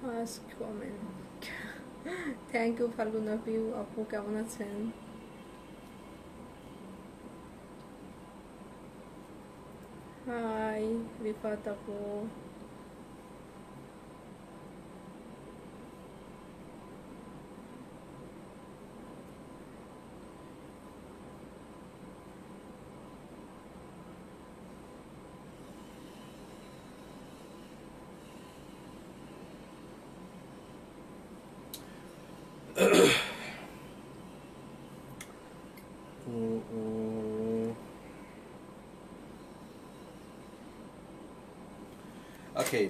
First comment, thank you ফাল্গুন আপু, কেমন আছেন? হাই রিফাত আপু। ওকে,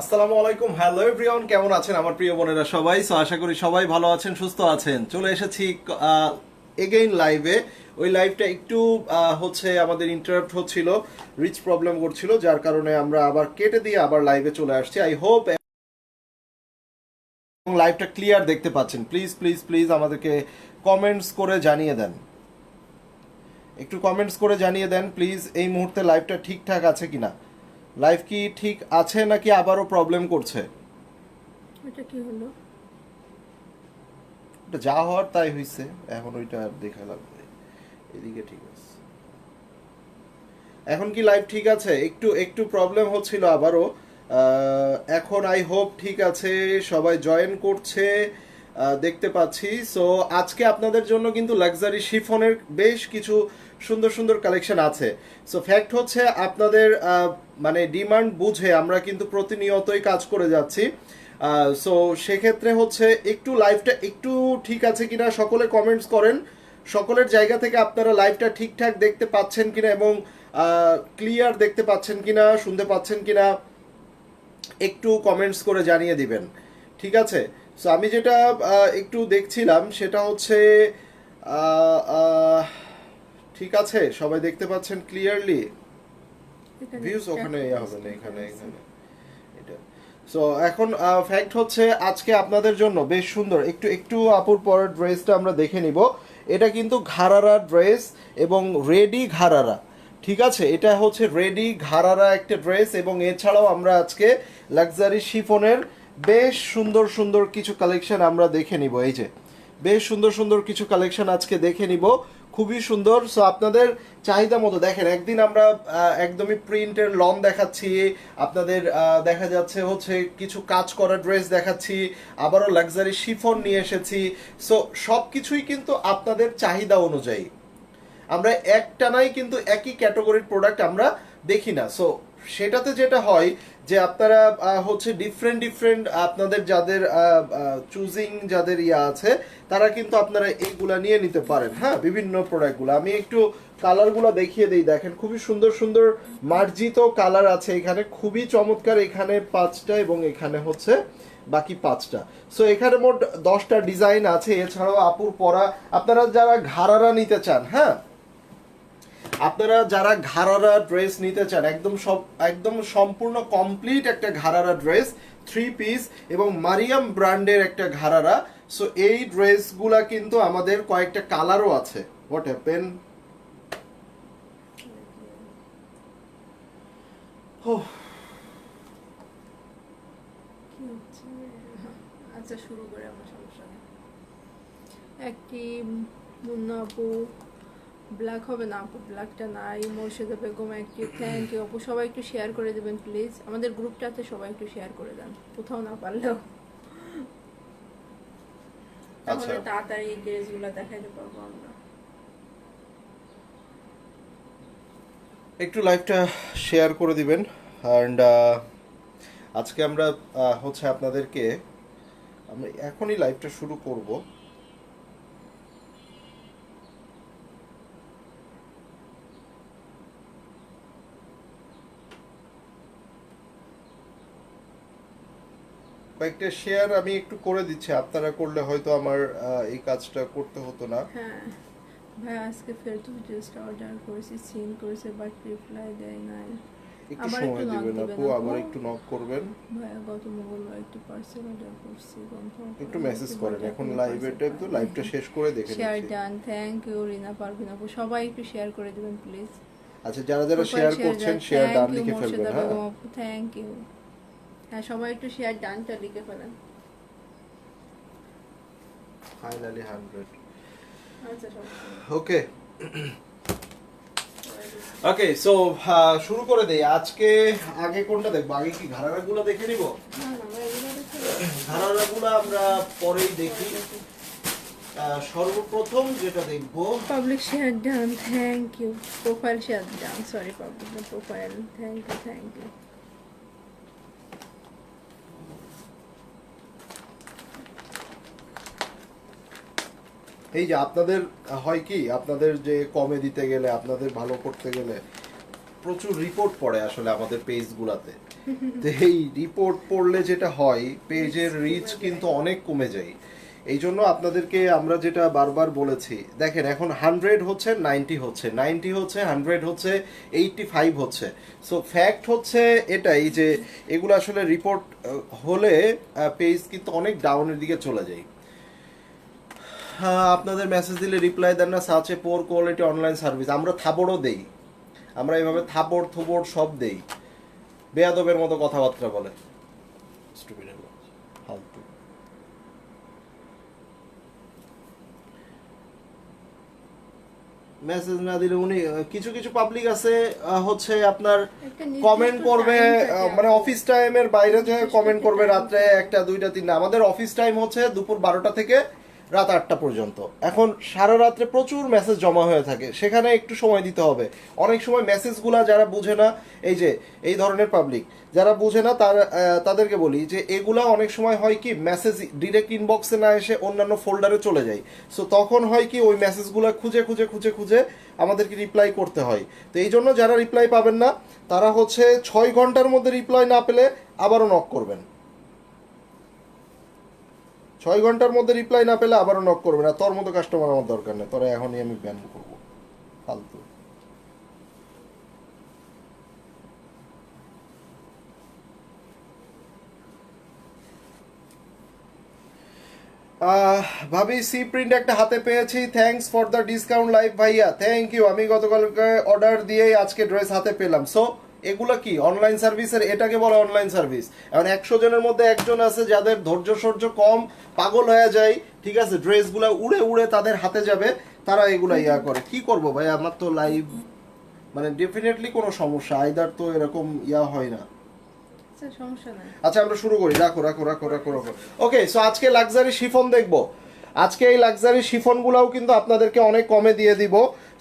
আসসালামু আলাইকুম, হ্যালো এভরিওয়ান, কেমন আছেন আমার প্রিয় বোনেরা সবাই? সো আশা করি সবাই ভালো আছেন, সুস্থ আছেন। চলে এসেছি এগেইন লাইভে। ওই লাইভটা একটু হচ্ছে আমাদের ইন্টারাপ্ট হচ্ছিল, রিচ প্রবলেম করছিল, যার কারণে আমরা আবার কেটে দিয়ে আবার লাইভে চলে আসছি। আই হোপ লাইভটা ক্লিয়ার দেখতে পাচ্ছেন। প্লিজ প্লিজ প্লিজ আমাদেরকে কমেন্টস করে জানিয়ে দেন, একটু কমেন্টস করে জানিয়ে দেন প্লিজ, এই মুহূর্তে লাইভটা ঠিকঠাক আছে কিনা। লাইভ কি ঠিক আছে নাকি আবারও প্রবলেম করছে? এটা কি হলো? ওটা যা হওয়ার তাই হইছে, এখন ওইটা আর দেখা লাগবে। এদিকে ঠিক আছে, এখন কি লাইভ ঠিক আছে? একটু একটু প্রবলেম হচ্ছিল আবারও। এখন আই হোপ ঠিক আছে, সবাই জয়েন করছে, দেখতে পাচ্ছি। সো আজকে আপনাদের জন্য কিন্তু লাক্সারি শিফনের বেশ কিছু সুন্দর সুন্দর কালেকশন আছে। সো ফ্যাক্ট হচ্ছে আপনাদের মানে ডিমান্ড বুঝে আমরা কিন্তু প্রতিনিয়তই কাজ করে যাচ্ছি। সো সেক্ষেত্রে হচ্ছে একটু লাইভটা একটু ঠিক আছে কিনা সকলে কমেন্টস করেন। সকলের জায়গা থেকে আপনারা লাইভটা ঠিকঠাক দেখতে পাচ্ছেন কিনা এবং ক্লিয়ার দেখতে পাচ্ছেন কিনা, শুনতে পাচ্ছেন কিনা, একটু কমেন্টস করে জানিয়ে দিবেন, ঠিক আছে? সো আমি যেটা একটু দেখছিলাম সেটা হচ্ছে আহ, আহ, ঠিক আছে, সবাই দেখতে পাচ্ছেন ক্লিয়ারলি? ভিউজ ওখানে হবে না, এখানে এখানে এটা। সো এখন ফ্যাক্ট হচ্ছে আজকে আপনাদের জন্য বেশ সুন্দর একটু একটু আপুর পরের ড্রেসটা আমরা দেখে নিব। এটা কিন্তু ঘারারা ড্রেস এবং রেডি ঘারারা, ঠিক আছে? এটা হচ্ছে রেডি ঘারারা একটা ড্রেস, এবং এছাড়াও আমরা আজকে লাক্সারি শিফনের বেশ সুন্দর সুন্দর কিছু কালেকশন আমরা দেখে নিব। এই যে বেশ সুন্দর সুন্দর কিছু কালেকশন আজকে দেখে নিব, খুবই সুন্দর। সো আপনাদের চাহিদা মতো দেখেন, একদিন আমরা একদমই প্রিন্টের লন দেখাচ্ছি আপনাদের, দেখা যাচ্ছে হচ্ছে কিছু কাজ করা ড্রেস দেখাচ্ছি, আবারও লাক্সারি শিফন নিয়ে এসেছি। সো সব কিছুই কিন্তু আপনাদের চাহিদা অনুযায়ী, আমরা একটানাই কিন্তু একই ক্যাটাগরির প্রোডাক্ট আমরা দেখি না। সো সেটাতে যেটা হয় যে আপনারা হচ্ছে ডিফারেন্ট ডিফারেন্ট আপনাদের যাদের চুজিং যাদের ইয়া আছে, তারা কিন্তু আপনারা এইগুলা নিয়ে নিতে পারেন। হ্যাঁ, বিভিন্ন প্রোডাক্টগুলো আমি একটু কালারগুলো দেখিয়ে দিই। দেখেন খুবই সুন্দর সুন্দর মার্জিত কালার আছে এখানে, খুবই চমৎকার। এখানে 5টা এবং এখানে হচ্ছে বাকি 5টা। সো এখানে মোট 10টা ডিজাইন আছে। এছাড়াও আপুর পরা আপনারা যারা ঘাড়ারা নিতে চান, হ্যাঁ, আপনারা যারা ঘাড়ারা ড্রেস নিতে চান, একদম সব একদম সম্পূর্ণ কমপ্লিট একটা ঘাড়ারা ড্রেস, 3 পিস এবং মারিয়াম ব্র্যান্ডের একটা ঘাড়ারা। সো এই ড্রেসগুলা কিন্তু আমাদের কয়েকটা কালারও আছে। What happen? কি হচ্ছে? আচ্ছা শুরু করে, আমার সমস্যা নেই। একটি মুন্না আপু, ব্ল্যাক হবে না আপু, ব্ল্যাকটা নাই। মোর্শেদা বেগম একটি, থ্যাংক ইউ আপু। সবাই একটু শেয়ার করে দেবেন প্লিজ, আমাদের গ্রুপটাতে সবাই একটু শেয়ার করে দেন, কোথাও না পারলেও, আচ্ছা, তাহলে তাড়াতাড়ি এই ড্রেসগুলো দেখাইতে পারবো আমরা। একটু লাইভটা শেয়ার করে দিবেন। অ্যান্ড আজকে আমরা হচ্ছে আপনাদেরকে, আমরা এখনই লাইভটা শুরু করব। কয়েকটা শেয়ার আমি একটু করে দিচ্ছি, আপনারা করলে হয়তো আমার এই কাজটা করতে হতো না। হ্যাঁ ভাই, আজকে ফেরদৌস ড্রেসটা অর্ডার করেছি, সিন করেছে, বাট রিপ্লাই দেয় নাই। একটু আবার সময় একটু knock দিবেন দিবেন আপু, আপু। আবার একটু নক করবেন, ভাইয়া গত মঙ্গলবার একটি পার্সেল অর্ডার করছি, কনফার্ম একটু মেসেজ করেন। এখন লাইভের টাইম তো, লাইভটা শেষ করে দেখে শেয়ার নিচ্ছি। ডান, থ্যাংক ইউ রিনা পারভিন আপু, সবাই একটু শেয়ার করে দিবেন প্লিজ। আচ্ছা, যারা যারা শেয়ার করছেন শেয়ার ডান লিখে ফেলবেন। হ্যাঁ, থ্যাংক ইউ। হ্যাঁ, সবাই একটু শেয়ার ডানটা লিখে ফেলেন। ফাইনালি 100। আচ্ছা সবাই ওকে ওকে, সো শুরু করে দেই। আজকে আগে কোনটা দেখবো? আগে কি ঘাড়ারাগুলো দেখে নিব? না না ভাই, এগুলো দেখে ঘাড়ারাগুলো আমরা পরেই দেখি। সর্বপ্রথম যেটা দেখবো, public share done, thank you. Profile share done, sorry public না, profile, thank you thank you. এই যে আপনাদের হয় কি, আপনাদের যে কমে দিতে গেলে, আপনাদের ভালো করতে গেলে প্রচুর রিপোর্ট পড়ে আসলে আমাদের পেজগুলাতে। তো এই রিপোর্ট পড়লে যেটা হয়, পেজের রিচ কিন্তু অনেক কমে যায়। এই জন্য আপনাদেরকে আমরা যেটা বারবার বলেছি, দেখেন এখন 100 হচ্ছে, 90 হচ্ছে, 90 হচ্ছে, 100 হচ্ছে, 85 হচ্ছে। সো ফ্যাক্ট হচ্ছে এটাই যে এগুলো আসলে রিপোর্ট হলে পেজ কিন্তু অনেক ডাউনের দিকে চলে যায়। আপনাদের মেসেজ দিলে রিপ্লাই দেন না, সাচে পোর কোয়ালিটি অনলাইন সার্ভিস। আমরা থাবড়ও দেই, আমরা এইভাবে থাপড় থুবড় সব দেই, বেয়াদবের মতো কথাবার্তা বলে। ফালতু। মেসেজ না দিলে উনি কিছু কিছু পাবলিক আছে হচ্ছে আপনার একটা নির্দিষ্ট কমেন্ট করবে, time থাকে মানে আপু। অফিস টাইমের বাইরে যে নির্দিষ্ট কমেন্ট করবে time রাত্রে 1টা 2টা 3টা। আমাদের অফিস টাইম হচ্ছে দুপুর 12টা থেকে রাত 8টা পর্যন্ত। এখন সারা রাত্রে প্রচুর মেসেজ জমা হয়ে থাকে, সেখানে একটু সময় দিতে হবে। অনেক সময় মেসেজগুলা যারা বুঝে না, এই যে এই ধরনের পাবলিক যারা বুঝে না, তাদেরকে বলি যে এগুলা অনেক সময় হয় কি, মেসেজ ডিরেক্ট ইনবক্সে না এসে অন্যান্য ফোল্ডারে চলে যায়। সো তখন হয় কি, ওই মেসেজগুলা খুঁজে খুঁজে খুঁজে খুঁজে আমাদেরকে রিপ্লাই করতে হয়। তো এই জন্য যারা রিপ্লাই পাবেন না, তারা হচ্ছে 6 ঘন্টার মধ্যে রিপ্লাই না পেলে আবারও নক করবেন। 6 ঘন্টার মধ্যে রিপ্লাই না পেলে আবারও নক করবে না। তোর মতো কাস্টমার আমার দরকার নেই, তোরা এখনই আমি ব্যান করবো, ফালতু। ভাবি সি প্রিন্ট একটা হাতে পেয়েছি, thanks for the discount live ভাইয়া, থ্যাংক ইউ। আমি গতকালকে অর্ডার দিয়েই আজকে ড্রেস হাতে পেলাম। সো এগুলা কি অনলাইন সার্ভিসের, এটাকে বলে অনলাইন সার্ভিস। এখন 100 জনের মধ্যে একজন আছে যাদের ধৈর্য সহ্য কম, পাগল হয়ে যায়, ঠিক আছে, ড্রেসগুলা উড়ে উড়ে তাদের হাতে যাবে, তারা এগুলা ইয়া করে। কি করব ভাই, আমার তো লাইভ মানে ডেফিনেটলি কোনো সমস্যা, আইদার তো এরকম ইয়া হয় না। আচ্ছা সমস্যা নাই। আচ্ছা আমরা শুরু করি, রাখো রাখো রাখো রাখো রাখো। ওকে, সো আজকে লাক্সারি শিফন দেখবো। আজকে এই লাক্সারি শিফনগুলোও কিন্তু আপনাদেরকে অনেক কমে দিয়ে দিব।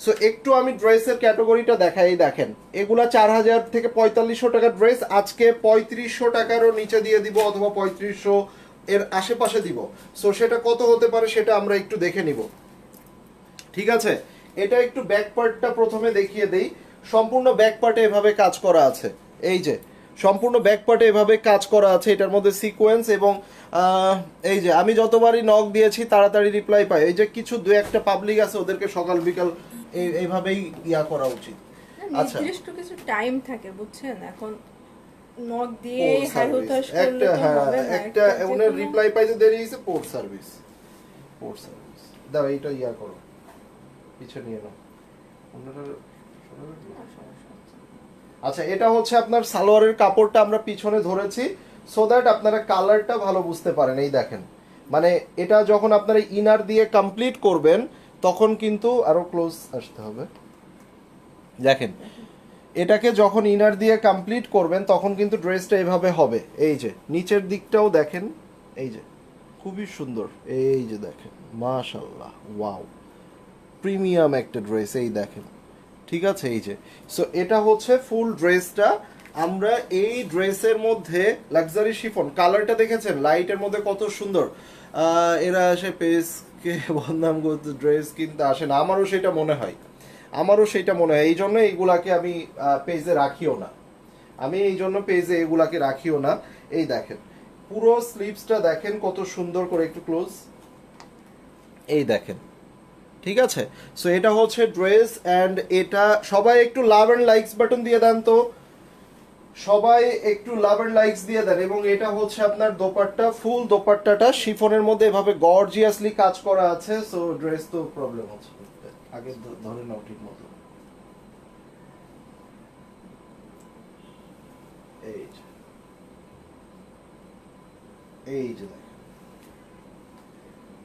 সো একটু আমি ড্রেসের ক্যাটাগরিটা দেখাই, দেখেন এগুলা 4000 থেকে 4500 টাকার ড্রেস আজকে 3500 টাকারও নিচে দিয়ে দিব, অথবা 3500 এর আশেপাশে দিব। সো সেটা কত হতে পারে সেটা আমরা একটু দেখে নিব, ঠিক আছে। এটা একটু ব্যাক পার্টটা প্রথমে দেখিয়ে দেই। সম্পূর্ণ ব্যাক পার্টে এভাবে কাজ করা আছে, এই যে সম্পূর্ণ ব্যাক পার্টে এভাবে কাজ করা আছে। এটার মধ্যে সিকোয়েন্স এবং এই যে আমি যতবারই নক দিয়েছি তাড়াতাড়ি রিপ্লাই পাই। এই যে কিছু দু একটা পাবলিক আছে, ওদেরকে সকাল বিকাল এইভাবেই ইয়া করা উচিত। আচ্ছা, নির্দিষ্ট কিছু টাইম থাকে বুঝছেন, এখন নক দিয়ে পোর্ট হাই সার্ভিস হতাশ করলে একটা, তো হ্যাঁ হবে না। একটা ওনার রিপ্লাই পাইতে দেরি হয়েছে, পোর্ট সার্ভিস, পোর্ট সার্ভিস। দাও এইটা ইয়া করো, পিছে নিয়ে নাও ওনারা। আচ্ছা, এটা হচ্ছে আপনার সালোয়ারের কাপড়টা আমরা পিছনে ধরেছি, সো দ্যাট আপনারা কালারটা ভালো বুঝতে পারেন। এই দেখেন, মানে এটা যখন আপনারা ইনার দিয়ে কমপ্লিট করবেন তখন কিন্তু আরো ক্লোজ আসতে হবে। দেখেন, এটাকে যখন ইনার দিয়ে কমপ্লিট করবেন তখন কিন্তু ড্রেসটা এভাবে হবে। এই যে নিচের দিকটাও দেখেন, এই যে খুবই সুন্দর, এই যে দেখেন, মাশাআল্লাহ, ওয়াও, প্রিমিয়াম একটা ড্রেস। এই দেখেন, ঠিক আছে, এই যে। সো এটা হচ্ছে ফুল ড্রেসটা। আমরা এই ড্রেসের মধ্যে লাক্সারি শিফন কালারটা দেখেছেন, লাইটের মধ্যে কত সুন্দর। এরা আসে পেজকে বদনাম করতে, ড্রেস কিনতে আসে না, আমারও সেটা মনে হয়, আমারও সেটা মনে হয়। এই জন্য এইগুলাকে আমি পেজে রাখিও না, আমি এই জন্য পেজে এগুলাকে রাখিও না। এই দেখেন, পুরো স্লিভসটা দেখেন কত সুন্দর করে, একটু ক্লোজ, এই দেখেন, ঠিক আছে। সো এটা হচ্ছে ড্রেস, অ্যান্ড এটা সবাই একটু লাভ এন্ড লাইকস বাটন দিয়ে দেন তো, সবাই একটু লাভ এন্ড লাইকস দিয়ে দেন। এবং এটা হচ্ছে আপনার দোপাট্টা, ফুল দোপাট্টাটা শিফনের মধ্যে এভাবে গর্জিয়াসলি কাজ করা আছে। সো ড্রেস তো প্রবলেম হচ্ছে, আগে ধরে নাও ঠিক মতো, এই যে, এই যে দেখেন,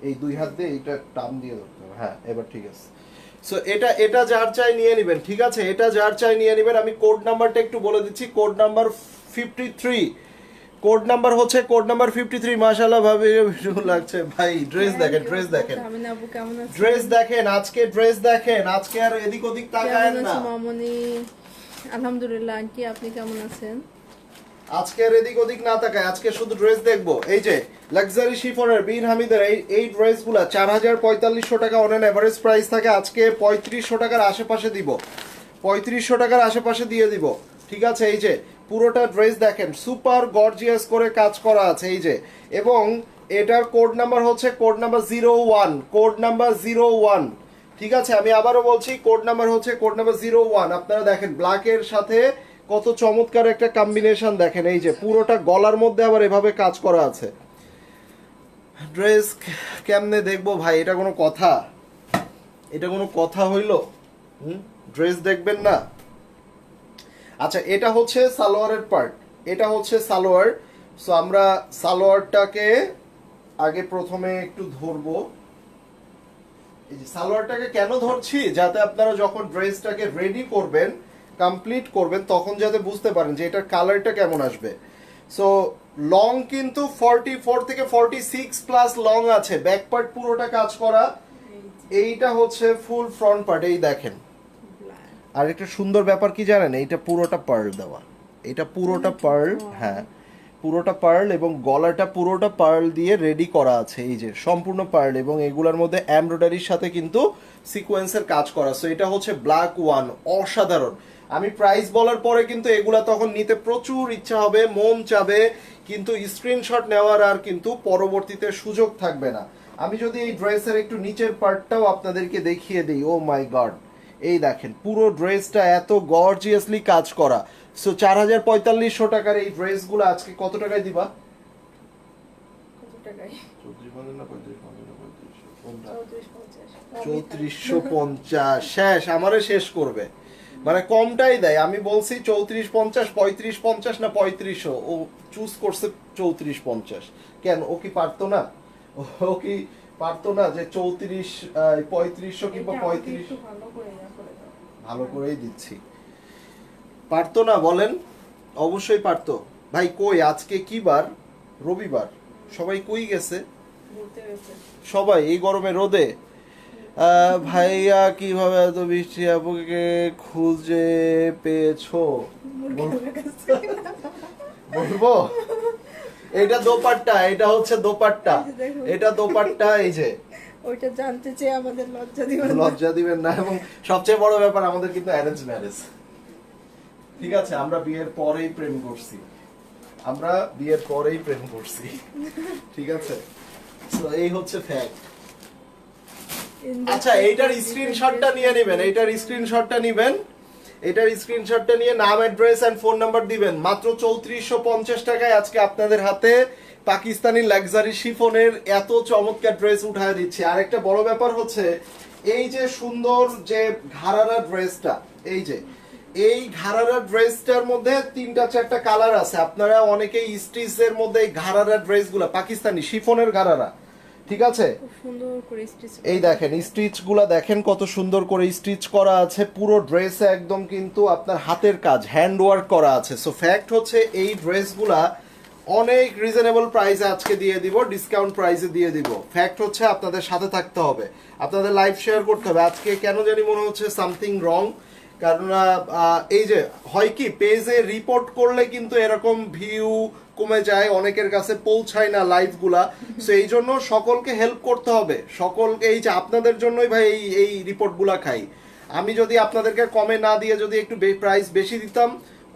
এই দুই হাত দিয়ে এইটা টান দিয়ে ধরতে হবে, হ্যাঁ এবার ঠিক আছে। সো এটা এটা যার চাই নিয়ে নেবেন, ঠিক আছে, এটা যার চাই নিয়ে নেবেন। আমি কোড নাম্বারটা একটু বলে দিচ্ছি, কোড নাম্বার 53, কোড নাম্বার হচ্ছে কোড নাম্বার 53। মাশাআল্লাহ ভাবে ভালো লাগছে ভাই, ড্রেস দেখেন, ড্রেস দেখেন, আমি আপু কেমন আছেন? ড্রেস দেখেন, আজকে ড্রেস দেখেন, আজকে আর এদিক ওদিক তাকায়েন কেমন না। আছেন মামনি? আলহামদুলিল্লাহ। আন্টি আপনি কেমন আছেন? আজকে আর এদিক ওদিক না তাকায়, আজকে শুধু ড্রেস দেখবো। এই যে লাক্সারি শিফনের বীর হামিদের এই ড্রেসগুলা 4500 টাকা অন এন এভারেজ প্রাইস থাকে, আজকে 3500 টাকার আশেপাশে দিব, 3500 টাকার আশেপাশে দিয়ে দিব, ঠিক আছে। এই যে পুরোটা ড্রেস দেখেন, সুপার গর্জিয়াস করে কাজ করা আছে, এই যে। এবং এটার কোড নাম্বার হচ্ছে কোড নাম্বার 01, কোড নাম্বার 01, ঠিক আছে। আমি আবারও বলছি, কোড নাম্বার হচ্ছে কোড নাম্বার 01। আপনারা দেখেন ব্ল্যাকের সাথে কত চমৎকার একটা কম্বিনেশন দেখেন, এই যে পুরোটা গলার মধ্যে আবার এভাবে কাজ করা আছে। ড্রেস কেমনে দেখবো ভাই, এটা কোনো কথা? এটা কোনো কথা হইলো? ড্রেস দেখবেন না? আচ্ছা, এটা হচ্ছে সালোয়ারের পার্ট, এটা হচ্ছে সালোয়ার। সো আমরা সালোয়ারটাকে আগে প্রথমে একটু ধরবো। এই যে সালোয়ারটাকে কেন ধরছি, যাতে আপনারা যখন ড্রেসটাকে রেডি করবেন, কমপ্লিট করবেন, তখন যাতে বুঝতে পারেন যে এটার কালারটা কেমন আসবে। সো লং কিন্তু 44 থেকে 46 প্লাস লং আছে, ব্যাক পার্ট পুরোটা কাজ করা। এইটা হচ্ছে ফুল ফ্রন্ট পার্ট, এই দেখেন। আর একটা সুন্দর ব্যাপার কি জানেন, এইটা পুরোটা পার্ল দেওয়া, এটা পুরোটা পার্ল, হ্যাঁ পুরোটা পার্ল, এবং গলাটা পুরোটা পার্ল দিয়ে রেডি করা আছে, এই যে সম্পূর্ণ পার্ল, এবং এগুলোর মধ্যে এমব্রয়ডারির সাথে কিন্তু সিকোয়েন্সের কাজ করা। সো এটা হচ্ছে ব্ল্যাক ওয়ান, অসাধারণ। আমি প্রাইস বলার পরে কিন্তু এগুলা তখন নিতে প্রচুর ইচ্ছা হবে, মন চাবে, কিন্তু স্ক্রিনশট নেওয়ার আর কিন্তু পরবর্তীতে সুযোগ থাকবে না। আমি যদি এই ড্রেসের একটু নিচের পার্টটাও আপনাদেরকে দেখিয়ে দিই, ও মাই গড, এই দেখেন পুরো ড্রেসটা এত গর্জিয়াসলি কাজ করা। সো 4500 টাকার এই ড্রেসগুলো আজকে কত টাকায় দিবা? কত টাকায়? 3450 শেষ, আমারে শেষ করবে, মানে কমটাই দেয়। আমি বলছি 3450, 3550 না 3500, ও চুজ করছে 3450। কেন, ও কি পারতো না? ও কি পারতো না যে 3500 কিংবা 35? ভালো করেই দিচ্ছি, পারতো না বলেন? অবশ্যই পারতো ভাই। কই আজকে কি বার? রবিবার, সবাই কই গেছে? সবাই এই গরমে রোদে। ভাইয়া কিভাবে এত বৃষ্টি আপুকে খুঁজে পেয়েছো বলবো? এটা দোপাট্টা, এটা হচ্ছে দোপাট্টা, এটা দোপাট্টা, এই যে। ওইটা জানতে চেয়ে আমাদের লজ্জা দিবেন না, লজ্জা দিবেন না। এবং সবচেয়ে বড় ব্যাপার, আমাদের কিন্তু অ্যারেঞ্জ ম্যারেজ, ঠিক আছে। আমরা বিয়ের পরেই প্রেম করছি, আমরা বিয়ের পরেই প্রেম করছি, ঠিক আছে। সো এই হচ্ছে ফ্যাক্ট। আচ্ছা, এইটার স্ক্রিনশটটা নিয়ে নেবেন, এইটার স্ক্রিনশটটা নেবেন, এটার স্ক্রিনশটটা নিয়ে নাম, অ্যাড্রেস এন্ড ফোন নাম্বার দিবেন। মাত্র 3450 টাকায় আজকে আপনাদের হাতে পাকিস্তানি লাক্সারি শিফনের এত চমৎকার ড্রেস উঠায় দিচ্ছি। আর একটা বড় ব্যাপার হচ্ছে, এই যে সুন্দর যে ঘাড়ারা ড্রেসটা, এই যে এই ঘাড়ারা ড্রেসটার মধ্যে 3-4টা কালার আছে। আপনারা অনেকেই স্টিচের মধ্যে এই ঘাড়ারা ড্রেসগুলো, পাকিস্তানি শিফনের ঘাড়ারা, ঠিক আছে, সুন্দর করে স্টিচ, এই দেখেন স্টিচ গুলা দেখেন কত সুন্দর করে স্টিচ করা আছে। পুরো ড্রেসে একদম কিন্তু আপনার হাতের কাজ, হ্যান্ড ওয়ার্ক করা আছে। সো ফ্যাক্ট হচ্ছে এই ড্রেসগুলা অনেক রিজনেবল প্রাইসে আজকে দিয়ে দিব, ডিসকাউন্ট প্রাইসে দিয়ে দিব। ফ্যাক্ট হচ্ছে আপনাদের সাথে থাকতে হবে, আপনাদের লাইভ শেয়ার করতে হবে। আজকে কেন জানি মনে হচ্ছে সামথিং রং, কারণ এই যে হয় কি, পেজে রিপোর্ট করলে কিন্তু এরকম ভিউ কমে যায়, অনেকের কাছে পৌঁছায় না লাইভগুলা। সো এই জন্য সকলকে হেল্প করতে হবে, সকলকে। এই যে আপনাদের জন্যই ভাই এই রিপোর্টগুলা খাই। আমি যদি আপনাদেরকে কমে না দিয়ে যদি একটু প্রাইস বেশি দিতাম,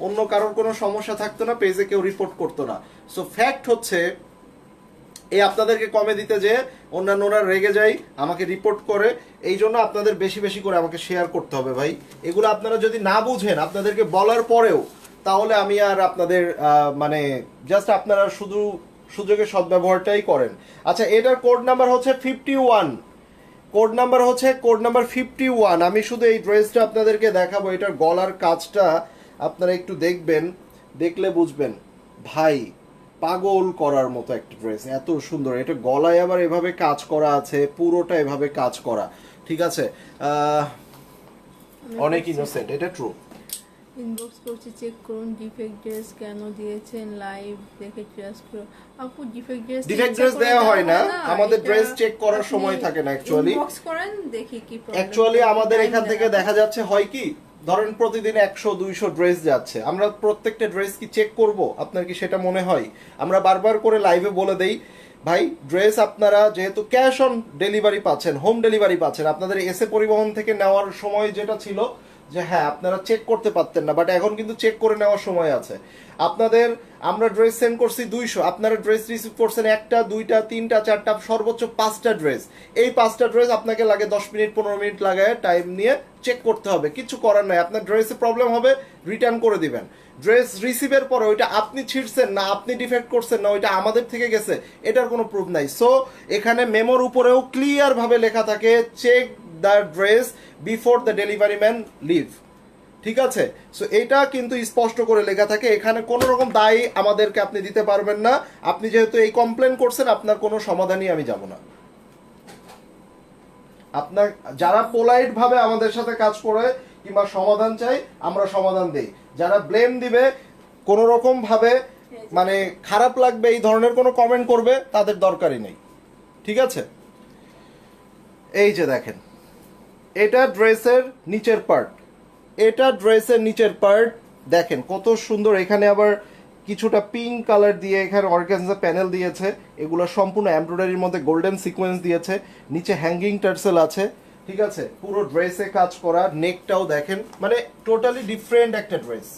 অন্য কারোর কোনো সমস্যা থাকতো না, পেজে কেউ রিপোর্ট করতো না। সো ফ্যাক্ট হচ্ছে এই আপনাদেরকে কমে দিতে যে অন্যান্যরা রেগে যায়, আমাকে রিপোর্ট করে, এই জন্য আপনাদের বেশি বেশি করে আমাকে শেয়ার করতে হবে ভাই। এগুলো আপনারা যদি না বুঝেন, আপনাদেরকে বলার পরেও, তাহলে আমি আর আপনাদের মানে জাস্ট আপনারা শুধু সুযোগের সদ্ব্যবহারটাই করেন। আচ্ছা, এটার কোড নাম্বার হচ্ছে 51, কোড নাম্বার 51। আমি শুধু এই ড্রেসটা আপনাদেরকে দেখাবো, এটার গলার কাজটা আপনারা একটু দেখবেন, দেখলে বুঝবেন ভাই, পাগল করার মতো একটা ড্রেস, এত সুন্দর। এটা গলায় আবার এভাবে কাজ করা আছে, পুরোটা এভাবে কাজ করা, ঠিক আছে। অনেক ইনোসেন্ট, এটা ট্রু। ইনবক্স করছি, চেক করুন ডিফেক্ট ড্রেস কেন দিয়েছেন, লাইভ দেখে ট্রাস্ট করো। আপু ডিফেক্ট ড্রেস দেওয়া হয় না, আমাদের ড্রেস চেক করার সময় থাকে না অ্যাকচুয়ালি। ইনবক্স করেন, দেখি কি প্রবলেম। অ্যাকচুয়ালি আমাদের এখান থেকে দেখা যাচ্ছে হয় কি, ধরেন প্রতিদিন 100-200 ড্রেস যাচ্ছে, আমরা প্রত্যেকটা ড্রেস কি চেক করব? আপনার কি সেটা মনে হয়? আমরা বারবার করে লাইভে বলে দেই ভাই, ড্রেস আপনারা যেহেতু ক্যাশ অন ডেলিভারি পাচ্ছেন, হোম ডেলিভারি পাচ্ছেন, আপনাদের এসে পরিবহন থেকে নেওয়ার সময় যেটা ছিল যে হ্যাঁ আপনারা চেক করতে পারতেন না, বাট এখন কিন্তু চেক করে নেওয়ার সময় আছে আপনাদের। আমরা ড্রেস সেন্ড করছি 200, আপনারা ড্রেস রিসিভ করছেন 1টা 2টা 3টা 4টা সর্বোচ্চ 5টা ড্রেস। এই 5টা ড্রেস আপনাকে লাগে 10 মিনিট 15 মিনিট লাগায় টাইম নিয়ে চেক করতে হবে, কিছু করার নাই। আপনার ড্রেসে প্রবলেম হবে, রিটার্ন করে দিবেন। ড্রেস রিসিভের পরে ওইটা আপনি ছিঁড়ছেন না আপনি ডিফেক্ট করছেন না ওইটা আমাদের থেকে গেছে, এটার কোনো প্রুফ নাই। সো এখানে মেমোর উপরেও ক্লিয়ার ভাবে লেখা থাকে, check the dress before the delivery man leave, ঠিক আছে। সো এটা কিন্তু স্পষ্ট করে লেখা থাকে, এখানে কোনো রকম দায় আমাদেরকে আপনি দিতে পারবেন না। আপনি যেহেতু এই কমপ্লেন করছেন, আপনার কোনো সমাধানই আমি যাব না। আপনার যারা পোলাইট ভাবে আমাদের সাথে কাজ করে কিংবা সমাধান চাই, আমরা সমাধান দেই। যারা ব্লেম দিবে, কোন রকম ভাবে মানে খারাপ লাগবে এই ধরনের কোনো কমেন্ট করবে, তাদের দরকারই নেই, ঠিক আছে। এই যে দেখেন, এটা ড্রেসের নিচের পার্ট, এটা ড্রেসের নিচের পার্ট দেখেন কত সুন্দর। এখানে আবার কিছুটা পিঙ্ক কালার দিয়ে এখানে অর্গানজা প্যানেল দিয়েছে, এগুলো সম্পূর্ণ এমব্রয়ডারির মধ্যে গোল্ডেন সিকোয়েন্স দিয়েছে, নিচে হ্যাঙ্গিং টার্সেল আছে, ঠিক আছে। পুরো ড্রেসে কাজ করা, নেকটাও দেখেন, মানে টোটালি ডিফারেন্ট একটা ড্রেস।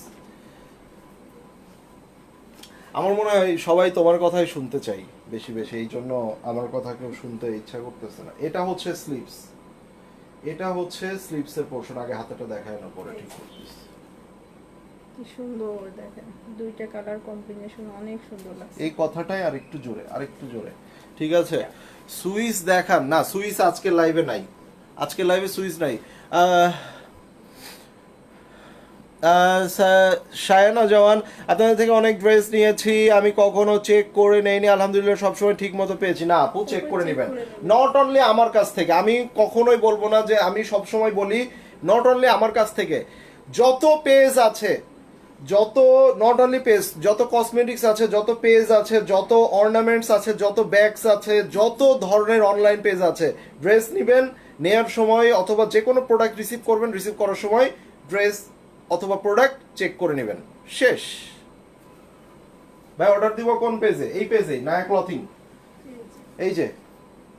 আমার মনে হয় সবাই তোমার কথাই শুনতে চাই বেশি বেশি, এই জন্য আমার কথা কেউ শুনতে ইচ্ছা করতেছে না। এটা হচ্ছে স্লিভস, এটা হচ্ছে স্লিভসের পোর্শন। আগে হাতাটা দেখায় না, পরে ঠিক করতেছি। কি সুন্দর দেখেন, দুইটা কালার কম্বিনেশন অনেক সুন্দর লাগছে। এই কথাটাই আরেকটু জোরে, আরেকটু জোরে, ঠিক আছে। সুইস দেখান না, সুইস আজকে লাইভে নাই, আজকে লাইভে সুইস নাই। শায়ানা জওয়ান, আপনাদের থেকে অনেক ড্রেস নিয়েছি, আমি কখনো চেক করে নেইনি, আলহামদুলিল্লাহ সবসময় ঠিক মতো পেয়েছি। না আপু, চেক করে নেবেন। নট অনলি আমার কাছ থেকে, আমি কখনোই বলবো না যে, আমি সবসময় বলি নট অনলি আমার কাছ থেকে, যত পেজ আছে, যত নট অনলি পেজ, যত কসমেটিক্স আছে, যত পেজ আছে, যত অর্নামেন্টস আছে, যত ব্যাগস আছে, যত ধরনের অনলাইন পেজ আছে, ড্রেস নেবেন, নেয়ার সময় অথবা যে কোনো প্রোডাক্ট রিসিভ করবেন, রিসিভ করার সময় ড্রেস অথবা প্রোডাক্ট চেক করে নেবেন, শেষ। ভাই অর্ডার দিব কোন পেজে? এই পেজেই, নায়া ক্লথিং। এই যে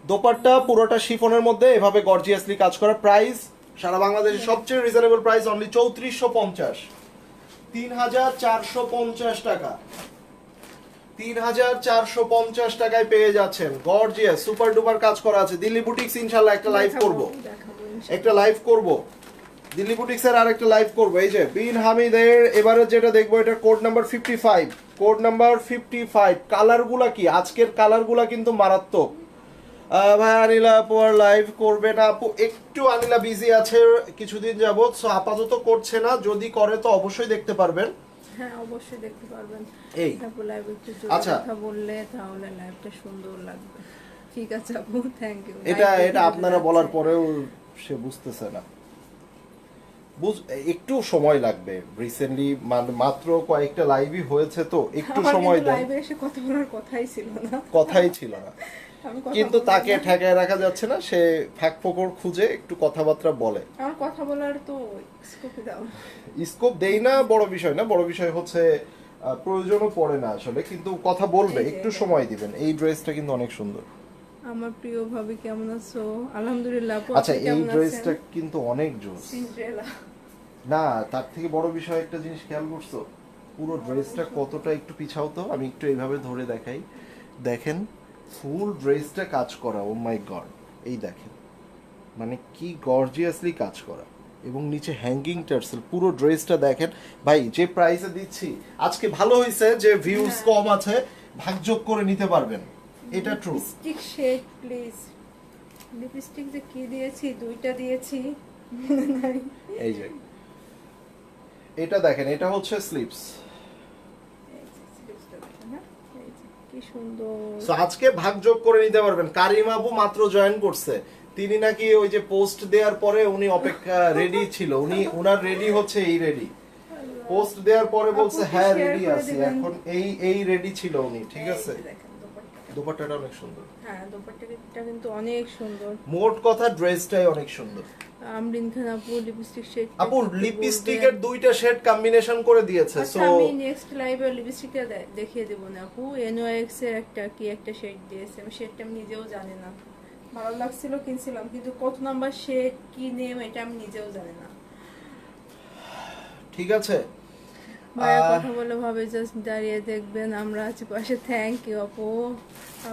দোপাট্টা পুরোটা শিফনের মধ্যে এভাবে গর্জিয়াসলি কাজ করা, প্রাইস সারা বাংলাদেশের সবচেয়ে রিজনেবল প্রাইস অনলি 3450, 3450 টাকা, 3450 টাকায় পেয়ে যাচ্ছেন। গর্জিয়াস সুপার ডুপার কাজ করা আছে। দিল্লি বুটিক্স ইনশাআল্লাহ একটা লাইভ করব, একটা লাইভ করব, দিল্লি বুটিক্স এর আরেকটা লাইভ করব। এই যে বিন হামিদের এবারে যেটা দেখবো, এটা কোড নাম্বার 55, কোড নাম্বার 55। কালারগুলা কি, আজকের কালারগুলা কিন্তু মারাত্মক। ভাই আনিলা আপু আর লাইভ করবে না? আপু একটু আনিলা বিজি আছে কিছুদিন যাবত, সো আপাতত করছে না, যদি করে তো অবশ্যই দেখতে পারবেন। হ্যাঁ অবশ্যই দেখতে পারবেন। এই আপু লাইভ একটু জোরে আচ্ছা কথা বললে তাহলে লাইভটা সুন্দর লাগবে। ঠিক আছে আপু, থ্যাংক ইউ। এটা আপনারা বলার পরেও সে বুঝতেছে না, একটু সময় লাগবে। রিসেন্টলি মাত্র কয়েকটা লাইভই হয়েছে, তো একটু সময় দেন। লাইভে এসে কথা বলার কথাই ছিল না, কথাই ছিল না, কিন্তু তাকে ঠেকায় রাখা যাচ্ছে না, সে ফাঁক ফোকর খুঁজে একটু কথাবার্তা বলে। আমার কথা বলার তো স্কোপ দাও। স্কোপ দেই না, বড় বিষয় না, বড় বিষয় হচ্ছে প্রয়োজনও পড়ে না আসলে, কিন্তু কথা বলবে, একটু সময় দিবেন। এই ড্রেসটা কিন্তু অনেক সুন্দর। আমার প্রিয় ভাবি কেমন আছো? আলহামদুলিল্লাহ। আপু আচ্ছা, আপনি এই কেমন ড্রেসটা আছেন? কিন্তু অনেক জোস। সিন্ড্রেলা না, তার থেকে বড় বিষয় একটা জিনিস খেয়াল করছো, পুরো ড্রেসটা কতটা, একটু পিছাও তো, আমি একটু এইভাবে ধরে দেখাই। দেখেন ফুল ড্রেসটা কাজ করা, ও মাই গড। এই দেখেন মানে কি গর্জিয়াসলি কাজ করা, এবং নিচে হ্যাঙ্গিং টার্সেল, পুরো ড্রেসটা দেখেন। ভাই যে প্রাইসে দিচ্ছি আজকে, ভালো হয়েছে যে ভিউজ কম আছে, ভাগযোগ করে নিতে পারবেন, এটা true. Lipstick shade please, lipstick যে কি দিয়েছি, দুইটা দিয়েছি মনে নাই। এই যে এটা দেখেন, এটা হচ্ছে স্লিপস। এই যে স্লিপসটা দেখেন, হ্যাঁ? এই যে কি সুন্দর। সো আজকে ভাগযোগ করে নিতে পারবেন। কারিম আপু মাত্র জয়েন করছে, তিনি নাকি ওই যে পোস্ট দেওয়ার পরে উনি অপেক্ষা রেডি ছিল, উনি ওনার রেডি হচ্ছে এই রেডি, পোস্ট দেওয়ার পরে বলছে আপু, হ্যাঁ share রেডি করে আছি, দিবেন। এখন এই রেডি ছিল উনি, ঠিক আছে। এই যে দেখেন দোপাট্টা। দোপাট্টাটা অনেক সুন্দর, হ্যাঁ দোপাট্টাটা কিন্তু অনেক সুন্দর। মোট কথা ড্রেসটাই অনেক সুন্দর। আমরিন খান আপু লিপস্টিক শেড, আপু লিপস্টিকের দুইটা শেড কম্বিনেশন করে দিয়েছে, আচ্ছা সো আমি নেক্সট লাইভে লিপস্টিকটা দেখিয়ে দেবো না আপু। NYX এর একটা কি একটা শেড দিয়েছে, আমি শেডটা আমি নিজেও জানি না, ভালো লাগছিল কিনছিলাম, কিন্তু কত নাম্বার শেড কি নেম এটা আমি নিজেও জানি না। ঠিক আছে। ভাইয়া কথা বলে ভাবে জাস্ট দাঁড়িয়ে দেখবেন, আমরা আছি পাশে। থ্যাংক ইউ আপু,